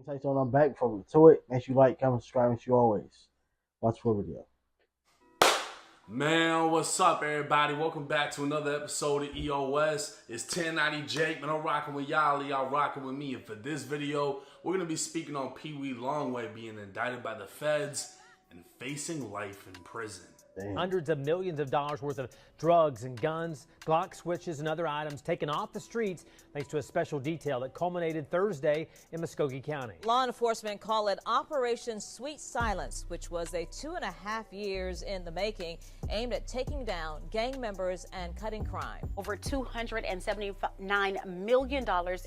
Insights on I'm back before we get to it. Make sure you like, comment, subscribe, and you always watch the full video. Man, what's up, everybody? Welcome back to another episode of EOS. It's 1090 Jake, man. I'm rocking with y'all rocking with me. And for this video, we're going to be speaking on Peewee Longway being indicted by the feds and facing life in prison. Damn. Hundreds of millions of dollars worth of drugs and guns, Glock switches, and other items taken off the streets thanks to a special detail that culminated Thursday in Muskogee County. Law enforcement call it Operation Sweet Silence, which was a 2.5 years in the making, aimed at taking down gang members and cutting crime. Over $279 million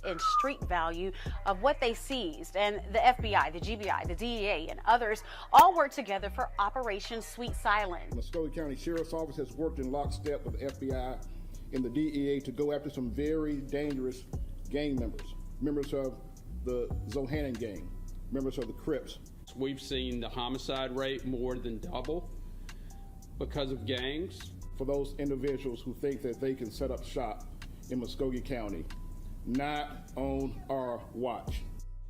in street value of what they seized. And the FBI, the GBI, the DEA, and others all worked together for Operation Sweet Silence. Muskogee County Sheriff's Office has worked in lockstep with the FBI and the DEA to go after some very dangerous gang members of the Zohannan gang, members of the Crips. We've seen the homicide rate more than double because of gangs. For those individuals who think that they can set up shop in Muskogee County, not on our watch.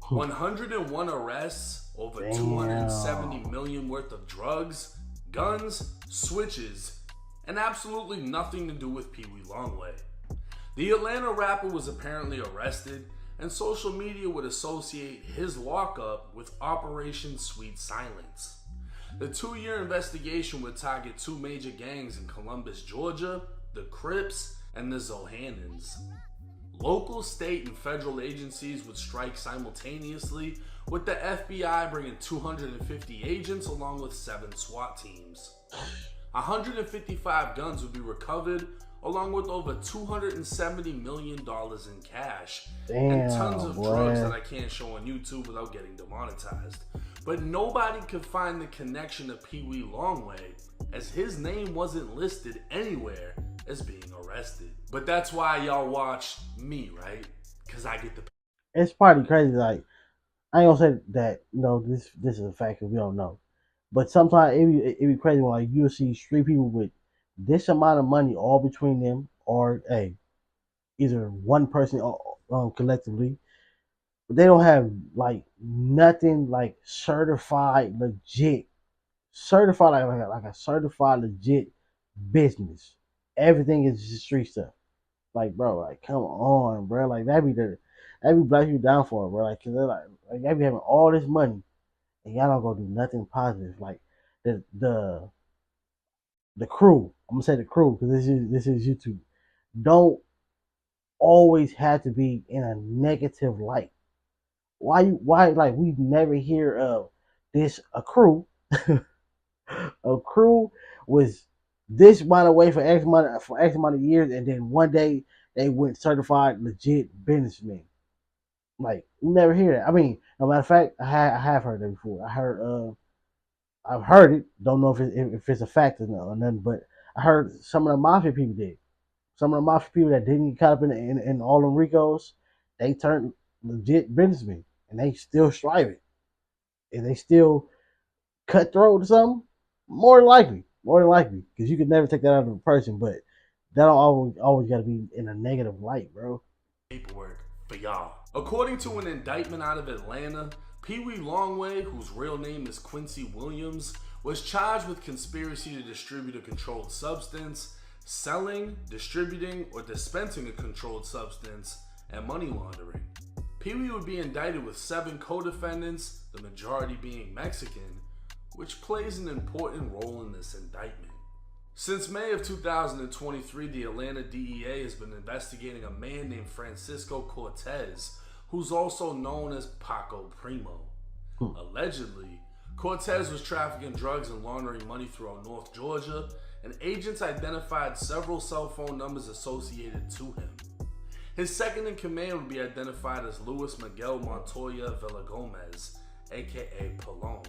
101 arrests, over 270 million worth of drugs, guns, switches, and absolutely nothing to do with Peewee Longway. The Atlanta rapper was apparently arrested, and social media would associate his lockup with Operation Sweet Silence. The 2-year investigation would target 2 major gangs in Columbus, Georgia, the Crips and the Zohannans. Local, state, and federal agencies would strike simultaneously, with the FBI bringing 250 agents along with 7 SWAT teams. 155 guns would be recovered, along with over $270 million in cash and tons of drugs that I can't show on YouTube without getting demonetized. But nobody could find the connection to Peewee Longway, as his name wasn't listed anywhere as being arrested. But that's why y'all watch me, right? Because I get the... It's probably crazy. Like, I ain't gonna say that, this is a fact because we don't know. But sometimes it be crazy when like you'll see street people with this amount of money all between them, or either one person collectively, but they don't have like nothing like certified like a certified legit business. Everything is just street stuff. Like, bro, like, come on, bro. Like, that'd be black people down for it, bro. Like, cause they're like they be having all this money and y'all don't go do nothing positive. Like the crew, I'm gonna say the crew because this is YouTube, don't always have to be in a negative light. Why like we never hear of this a crew a crew was this amount away for X amount of years, and then one day they went certified legit businessmen. Like, you never hear that. I mean, no matter of fact, I have heard that before. I've heard it. Don't know if it's a fact or nothing, but I heard some of the mafia people did. Some of the mafia people that didn't get caught up in all them Ricos, they turned legit businessmen, and they still striving. And they still cutthroat or something. More than likely, because you could never take that out of a person, but that don't always got to be in a negative light, bro. Paperwork for y'all. According to an indictment out of Atlanta, Peewee Longway, whose real name is Quincy Williams, was charged with conspiracy to distribute a controlled substance, selling, distributing, or dispensing a controlled substance, and money laundering. Peewee would be indicted with 7 co-defendants, the majority being Mexican, which plays an important role in this indictment. Since May of 2023, the Atlanta DEA has been investigating a man named Francisco Cortez, who's also known as Paco Primo. Allegedly, Cortez was trafficking drugs and laundering money throughout North Georgia, and agents identified several cell phone numbers associated to him. His second in command would be identified as Luis Miguel Montoya Villagomez, aka Palone.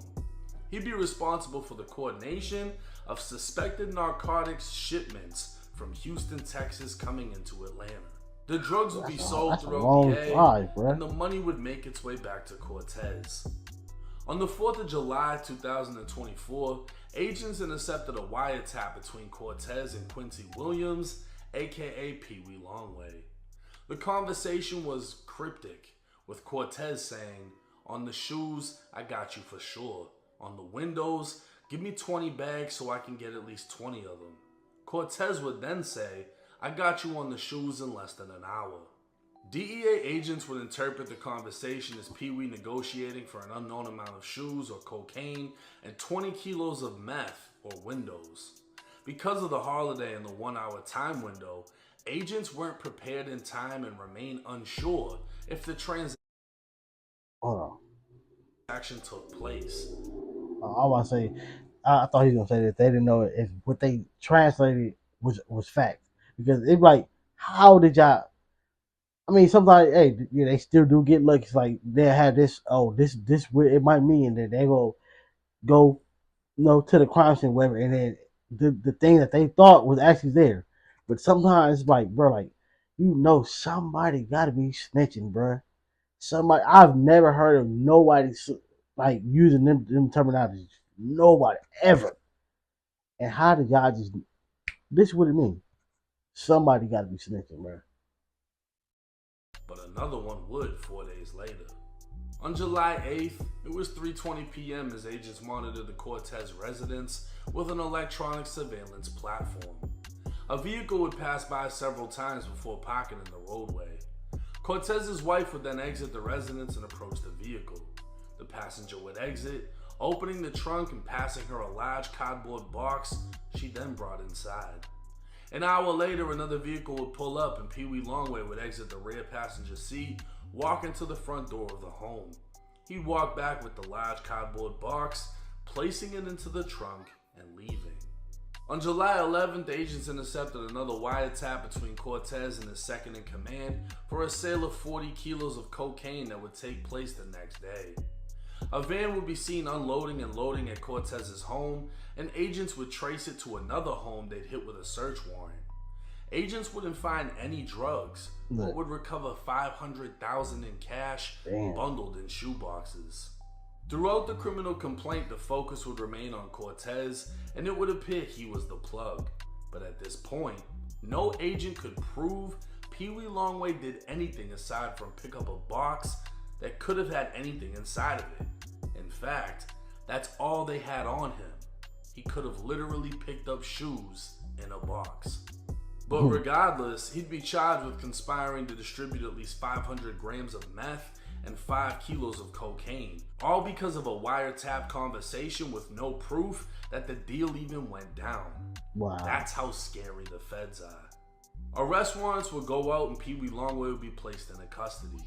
He'd be responsible for the coordination of suspected narcotics shipments from Houston, Texas coming into Atlanta. The drugs would be sold throughout PA, and the money would make its way back to Cortez. On the 4th of July 2024, agents intercepted a wiretap between Cortez and Quincy Williams, aka Peewee Longway. The conversation was cryptic, with Cortez saying, On the shoes, I got you for sure. On the windows, give me 20 bags so I can get at least 20 of them. Cortez would then say, I got you on the shoes in less than an hour. DEA agents would interpret the conversation as Peewee negotiating for an unknown amount of shoes or cocaine and 20 kilos of meth or windows. Because of the holiday and the 1 hour time window, agents weren't prepared in time and remained unsure if the transaction took place. I want to say, I thought he was gonna say that they didn't know if what they translated was fact, because it's like, how did y'all? I mean, sometimes, hey, yeah, they still do get lucky. It's like they have this, this what it might mean, and then they will go, to the crime scene, whatever, and then the thing that they thought was actually there. But sometimes, it's like, bro, like, somebody got to be snitching, bro. Somebody, I've never heard of nobody like using them terminologies. Nobody ever. And how did y'all just? This is what it means. Somebody got to be snitching, bro. But another one would 4 days later. On July 8th, it was 3:20 p.m. as agents monitored the Cortez residence with an electronic surveillance platform. A vehicle would pass by several times before parking in the roadway. Cortez's wife would then exit the residence and approach the vehicle. The passenger would exit, opening the trunk and passing her a large cardboard box she then brought inside. An hour later, another vehicle would pull up and Peewee Longway would exit the rear passenger seat, walk into the front door of the home. He'd walk back with the large cardboard box, placing it into the trunk and leaving. On July 11th, agents intercepted another wiretap between Cortez and his second in command for a sale of 40 kilos of cocaine that would take place the next day. A van would be seen unloading and loading at Cortez's home, and agents would trace it to another home they'd hit with a search warrant. Agents wouldn't find any drugs, but would recover $500,000 in cash bundled in shoeboxes. Throughout the criminal complaint, the focus would remain on Cortez, and it would appear he was the plug. But at this point, no agent could prove Peewee Longway did anything aside from pick up a box that could have had anything inside of it. In fact, that's all they had on him. He could have literally picked up shoes in a box. But regardless, he'd be charged with conspiring to distribute at least 500 grams of meth and 5 kilos of cocaine, all because of a wiretap conversation with no proof that the deal even went down. Wow. That's how scary the feds are. Arrest warrants would go out and Peewee Longway would be placed into custody.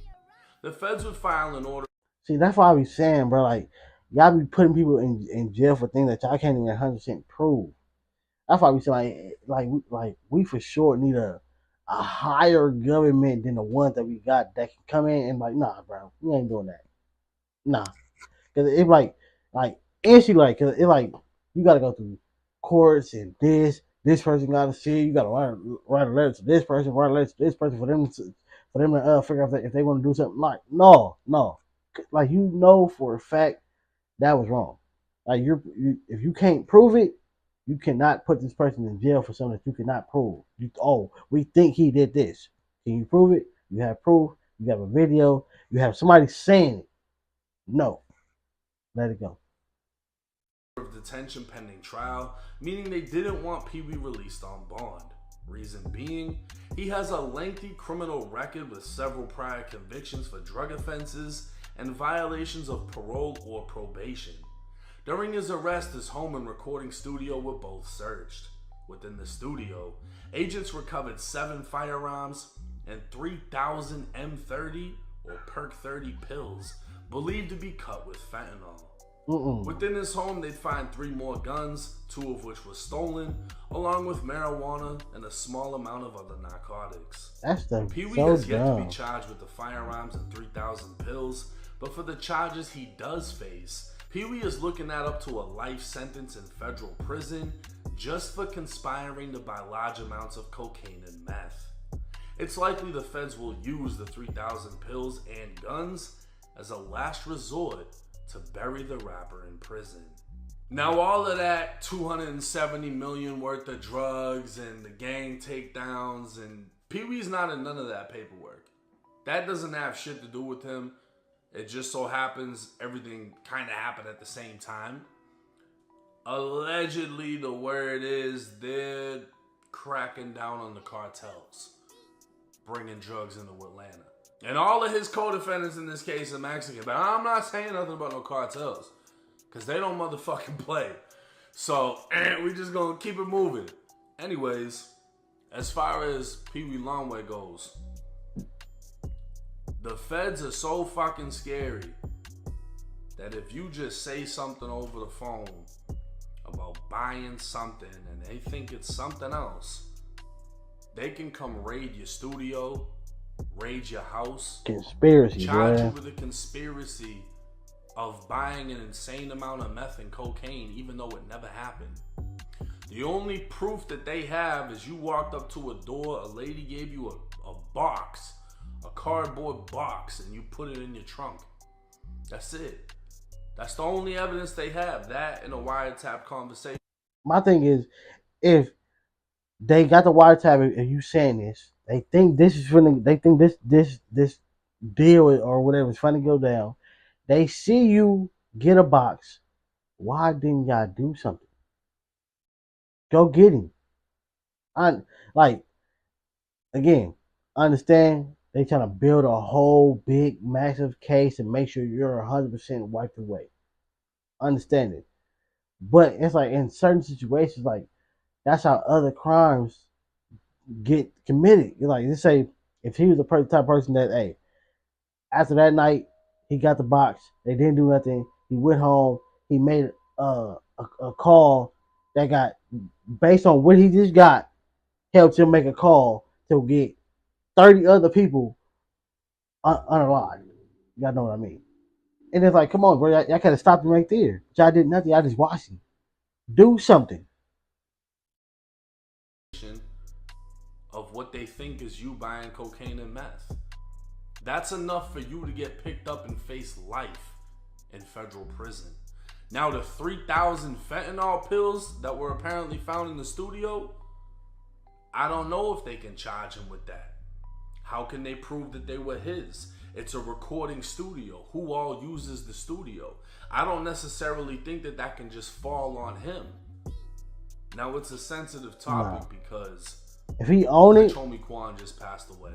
The feds would file an order. See, that's why I be saying, bro, like, y'all be putting people in jail for things that y'all can't even 100% prove. That's why we say, like we for sure need a higher government than the ones that we got that can come in and like, nah, bro, we ain't doing that. Nah, because it's like instantly, like, cause it's like you gotta go through courts and this person gotta see, you gotta write a letter to this person, write a letter to this person for them to figure out if they want to do something. Like, no, like, for a fact that was wrong. Like, if you can't prove it, you cannot put this person in jail for something that you cannot prove. We think he did this. Can you prove it? You have proof. You have a video. You have somebody saying it. No. Let it go. Of detention pending trial, meaning they didn't want Peewee released on bond. Reason being, he has a lengthy criminal record with several prior convictions for drug offenses and violations of parole or probation. During his arrest, his home and recording studio were both searched. Within the studio, agents recovered 7 firearms and 3,000 M30 or Perk 30 pills believed to be cut with fentanyl. Within his home, they'd find 3 more guns, 2 of which were stolen, along with marijuana and a small amount of other narcotics. Peewee has yet to be charged with the firearms and 3,000 pills, but for the charges he does face, Peewee is looking at up to a life sentence in federal prison just for conspiring to buy large amounts of cocaine and meth. It's likely the feds will use the 3,000 pills and guns as a last resort to bury the rapper in prison. Now, all of that $270 million worth of drugs and the gang takedowns, and Peewee's not in none of that paperwork. That doesn't have shit to do with him. It just so happens everything kind of happened at the same time. Allegedly, the word is they're cracking down on the cartels, bringing drugs into Atlanta. And all of his co-defendants in this case are Mexican. But I'm not saying nothing about no cartels, because they don't motherfucking play. So, we just gonna keep it moving. Anyways, as far as Peewee Longway goes, the feds are so fucking scary that if you just say something over the phone about buying something and they think it's something else, they can come raid your studio, raid your house, Conspiracy, charge you man. with a conspiracy of buying an insane amount of meth and cocaine, even though it never happened. The only proof that they have is you walked up to a door, a lady gave you a box, a cardboard box, and you put it in your trunk. That's it. That's the only evidence they have. That and a wiretap conversation. My thing is, if they got the wiretap and you saying this, they think this is finna, they think this deal or whatever is finna go down. They see you get a box. Why didn't y'all do something? Go get him. Again, understand they trying to build a whole big massive case and make sure you're 100% wiped away. Understand it. But it's like in certain situations, like that's how other crimes get committed. Like, let's say if he was the type of person that, hey, after that night he got the box, they didn't do nothing. He went home. He made a call that got, based on what he just got, helped him make a call to get 30 other people unalive. Y'all know what I mean? And it's like, come on, bro, y'all could have stopped him right there. But y'all did nothing. Y'all just watched him. Do something. Of what they think is you buying cocaine and meth. That's enough for you to get picked up and face life in federal prison. Now the 3,000 fentanyl pills that were apparently found in the studio, I don't know if they can charge him with that. How can they prove that they were his? It's a recording studio. Who all uses the studio? I don't necessarily think that that can just fall on him. Now it's a sensitive topic because if he own it, Tommy Kwan just passed away.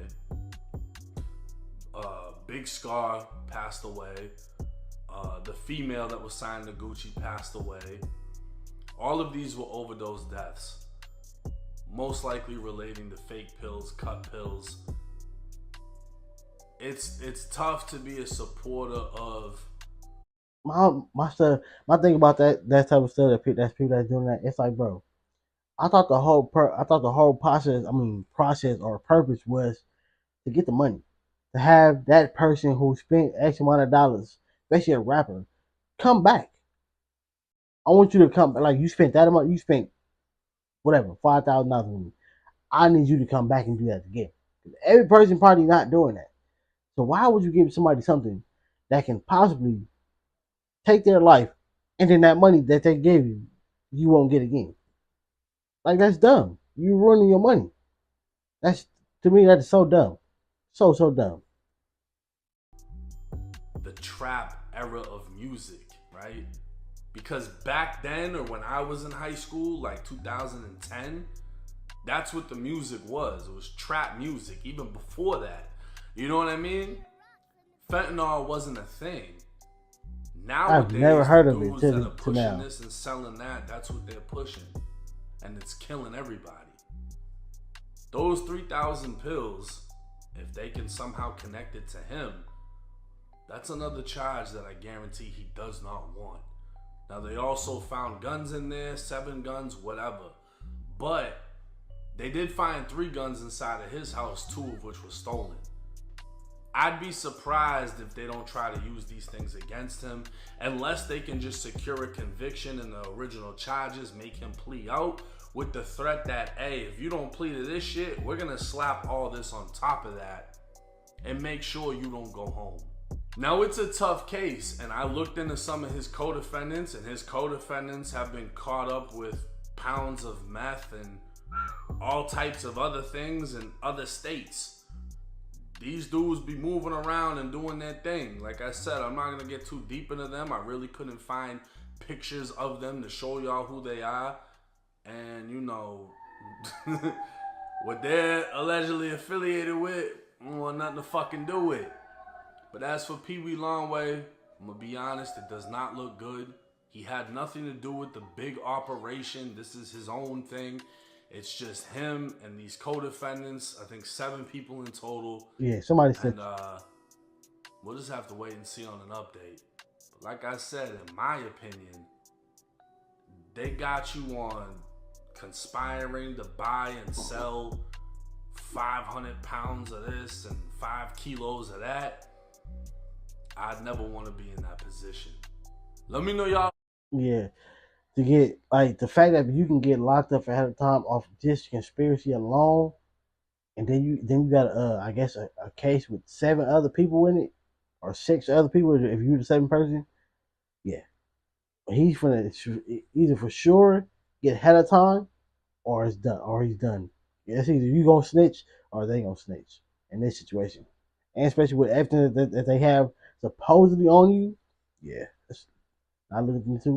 Big Scar passed away. The female that was signed to Gucci passed away. All of these were overdose deaths, most likely relating to fake pills, cut pills. It's tough to be a supporter of my stuff. My thing about that type of stuff, that's people that's doing that. It's like, bro, I thought the whole process or purpose was to get the money, to have that person who spent X amount of dollars, especially a rapper, come back. I want you to come, like, you spent that amount, you spent whatever, $5,000 with me. I need you to come back and do that again. Every person probably not doing that. So why would you give somebody something that can possibly take their life, and then that money that they gave you, you won't get again? Like, that's dumb. You ruining your money. To me, that is so dumb. So dumb. The trap era of music, right? Because back then, or when I was in high school, like 2010, that's what the music was. It was trap music, even before that. You know what I mean? Fentanyl wasn't a thing. Nowadays, I've never heard of it dudes that are to pushing now. this and selling that, that's what they're pushing. And it's killing everybody. Those 3,000 pills, if they can somehow connect it to him, that's another charge that I guarantee he does not want. Now, they also found guns in there, 7 guns, whatever. But they did find 3 guns inside of his house, 2 of which were stolen. I'd be surprised if they don't try to use these things against him, unless they can just secure a conviction in the original charges, make him plea out with the threat that, hey, if you don't plea to this shit, we're gonna slap all this on top of that and make sure you don't go home. Now, it's a tough case, and I looked into some of his co-defendants, and his co-defendants have been caught up with pounds of meth and all types of other things in other states. these dudes be moving around and doing their thing. Like I said, I'm not gonna get too deep into them. I really couldn't find pictures of them to show y'all who they are. And you know, what they're allegedly affiliated with, I don't want nothing to fucking do with. But as for Peewee Longway, I'm gonna be honest, it does not look good. He had nothing to do with the big operation. This is his own thing. It's just him and these co-defendants. I think 7 people in total. Yeah, somebody said. And we'll just have to wait and see on an update. But like I said, in my opinion, they got you on conspiring to buy and sell 500 pounds of this and 5 kilos of that. I'd never want to be in that position. Let me know, y'all. Yeah, to get like the fact that you can get locked up ahead of time off just conspiracy alone, and then you got I guess a case with 7 other people in it, or 6 other people if you're the 7th person. Yeah, he's gonna either for sure get ahead of time, or it's done, or he's done. Yeah, it's either you gonna snitch or they gonna snitch in this situation, and especially with everything that they have supposedly on you. Yeah, it's not looking too good.